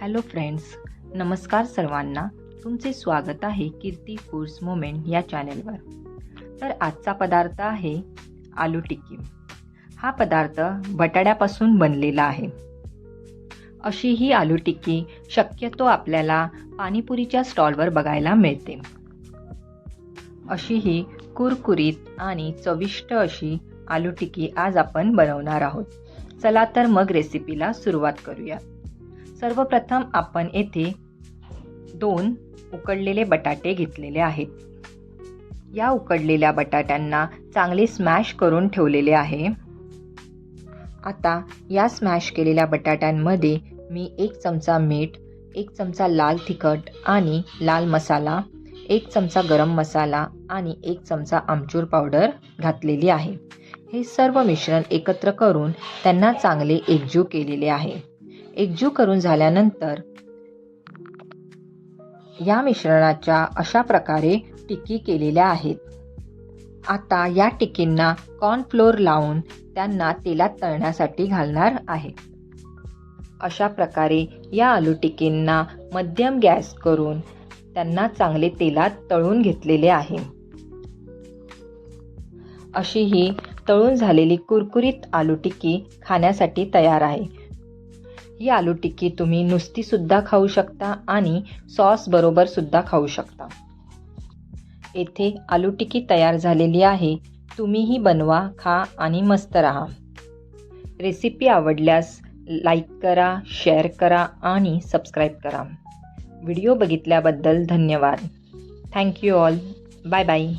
Hello friends, नमस्कार सर्वांना. तुमचे स्वागत आहे कीर्ती फूड्स मोमेंट या चॅनेलवर. तर आजचा पदार्थ आहे आलू टिक्की. हा पदार्थ बटाट्यापासून बनलेला आहे. अशी ही आलू टिक्की शक्यतो आपल्याला पाणीपुरीच्या स्टॉलवर बघायला मिळते. अशी ही कुरकुरीत आणि चविष्ट अशी आलू टिक्की आज आपण बनवणार आहोत. चला तर मग रेसिपीला सुरुवात करूया. सर्वप्रथम आपण येथे 2 उकडलेले बटाटे घेतलेले आहेत. या उकडलेल्या बटाट्यांना चांगले स्मॅश करून ठेवलेले आहे. आता या स्मॅश केलेल्या बटाट्यांमध्ये मी 1 चमचा मीठ, 1 चमचा लाल तिखट आणि लाल मसाला, 1 चमचा गरम मसाला आणि 1 चमचा आमचूर पावडर घातलेली आहे. हे सर्व मिश्रण एकत्र करून त्यांना चांगले एकजीव केलेले आहे. एकजीव करून झाल्यानंतर या मिश्रणाच्या अशा प्रकारे टिक्की केलेल्या आहेत. आता या टिक्कींना कॉर्नफ्लोअर लावून त्यांना तेलात तळण्यासाठी घालणार आहे. अशा प्रकारे या आलू टिक्कींना मध्यम गॅस करून त्यांना चांगले तेलात तळून घेतलेले आहे. अशी ही तळून झालेली कुरकुरीत आलू टिक्की खाण्यासाठी तयार आहे. ही आलू टिक्की तुम्ही नुसती सुद्धा खाऊ शकता आणि सॉस बरोबर सुद्धा खाऊ शकता. येथे आलू टिक्की तयार झालेली आहे. तुम्हीही बनवा, खा आणि मस्त राहा. रेसिपी आवडल्यास लाईक करा, शेअर करा आणि सबस्क्राईब करा. व्हिडिओ बघितल्याबद्दल धन्यवाद. Thank you all. Bye bye.